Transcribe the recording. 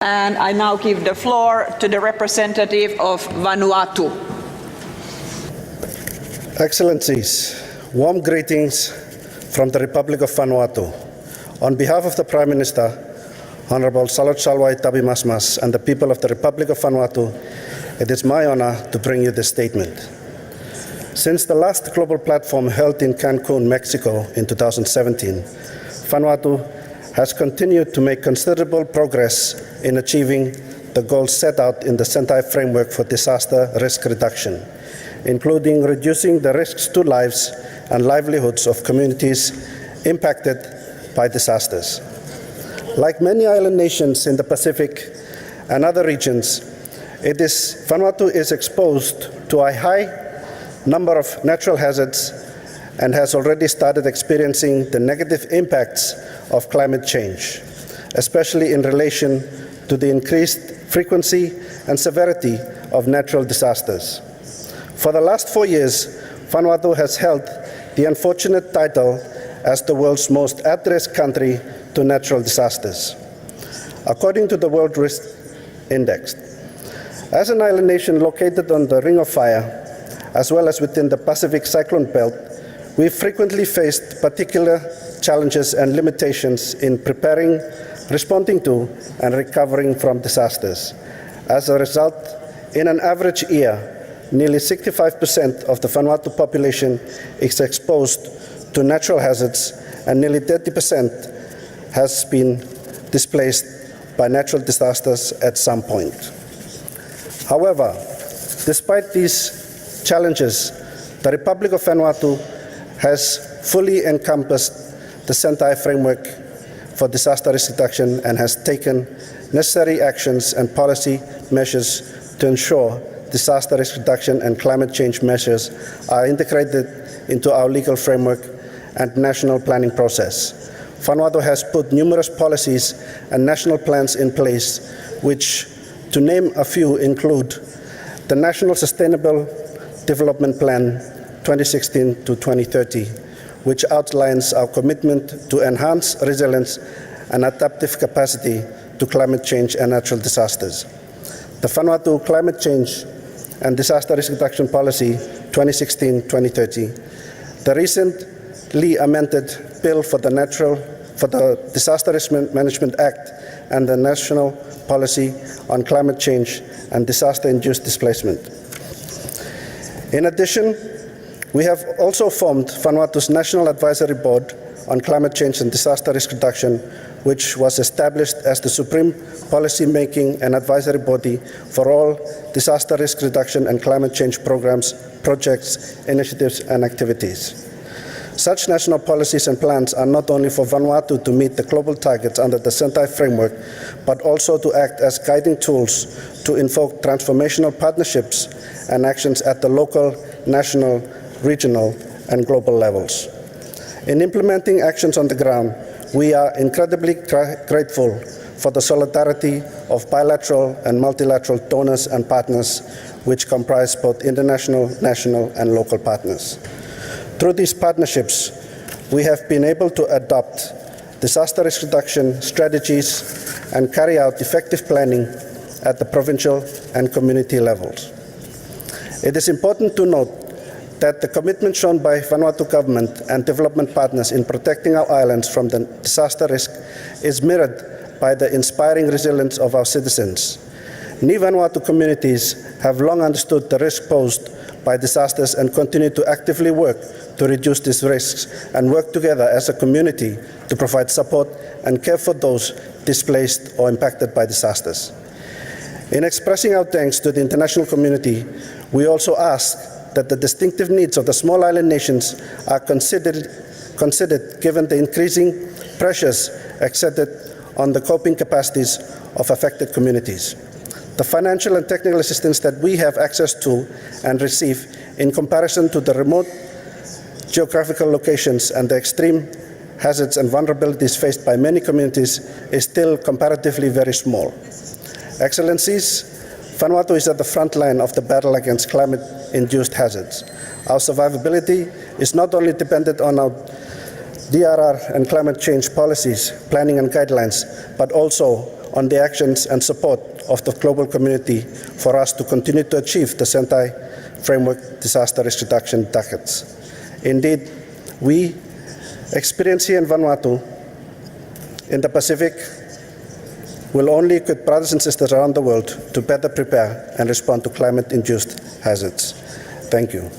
And I now give the floor to the representative of Vanuatu. Excellencies, warm greetings from the Republic of Vanuatu. On behalf of the Prime Minister, Honorable Salot Salwai Tabimasmas, and the people of the Republic of Vanuatu, it is my honor to bring you this statement. Since the last global platform held in Cancun, Mexico in 2017, Vanuatu has continued to make considerable progress in achieving the goals set out in the Sentai Framework for Disaster Risk Reduction, including reducing the risks to lives and livelihoods of communities impacted by disasters. Like many island nations in the Pacific and other regions, Vanuatu is exposed to a high number of natural hazards and has already started experiencing the negative impacts of climate change, especially in relation to the increased frequency and severity of natural disasters. For the last 4 years, Vanuatu has held the unfortunate title as the world's most at-risk country to natural disasters, according to the World Risk Index. As an island nation located on the Ring of Fire, as well as within the Pacific Cyclone Belt, we frequently faced particular challenges and limitations in preparing, responding to, and recovering from disasters. As a result, in an average year, nearly 65% of the Vanuatu population is exposed to natural hazards, and nearly 30% has been displaced by natural disasters at some point. However, despite these challenges, the Republic of Vanuatu has fully encompassed the Sentai Framework for Disaster Risk Reduction and has taken necessary actions and policy measures to ensure disaster risk reduction and climate change measures are integrated into our legal framework and national planning process. Vanuatu has put numerous policies and national plans in place, which, to name a few, include the National Sustainable Development Plan 2016 to 2030, which outlines our commitment to enhance resilience and adaptive capacity to climate change and natural disasters. The Vanuatu Climate Change and Disaster Risk Reduction Policy 2016-2030, the recently amended Bill for the Disaster Risk Management Act, and the National Policy on Climate Change and Disaster-Induced Displacement. In addition, we have also formed Vanuatu's National Advisory Board on Climate Change and Disaster Risk Reduction, which was established as the supreme policy-making and advisory body for all disaster risk reduction and climate change programs, projects, initiatives, and activities. Such national policies and plans are not only for Vanuatu to meet the global targets under the Sentai Framework, but also to act as guiding tools to invoke transformational partnerships and actions at the local, national, regional, and global levels. In implementing actions on the ground, we are incredibly grateful for the solidarity of bilateral and multilateral donors and partners, which comprise both international, national, and local partners. Through these partnerships, we have been able to adopt disaster risk reduction strategies and carry out effective planning at the provincial and community levels. It is important to note that the commitment shown by Vanuatu government and development partners in protecting our islands from the disaster risk is mirrored by the inspiring resilience of our citizens. Ni Vanuatu communities have long understood the risk posed by disasters and continue to actively work to reduce these risks and work together as a community to provide support and care for those displaced or impacted by disasters. In expressing our thanks to the international community, we also ask that the distinctive needs of the small island nations are considered given the increasing pressures exerted on the coping capacities of affected communities. The financial and technical assistance that we have access to and receive in comparison to the remote geographical locations and the extreme hazards and vulnerabilities faced by many communities is still comparatively very small. Excellencies, Vanuatu is at the front line of the battle against climate-induced hazards. Our survivability is not only dependent on our DRR and climate change policies, planning and guidelines, but also on the actions and support of the global community for us to continue to achieve the Sentai Framework disaster risk reduction targets. Indeed, we experience here in Vanuatu, in the Pacific, will only equip brothers and sisters around the world to better prepare and respond to climate-induced hazards. Thank you.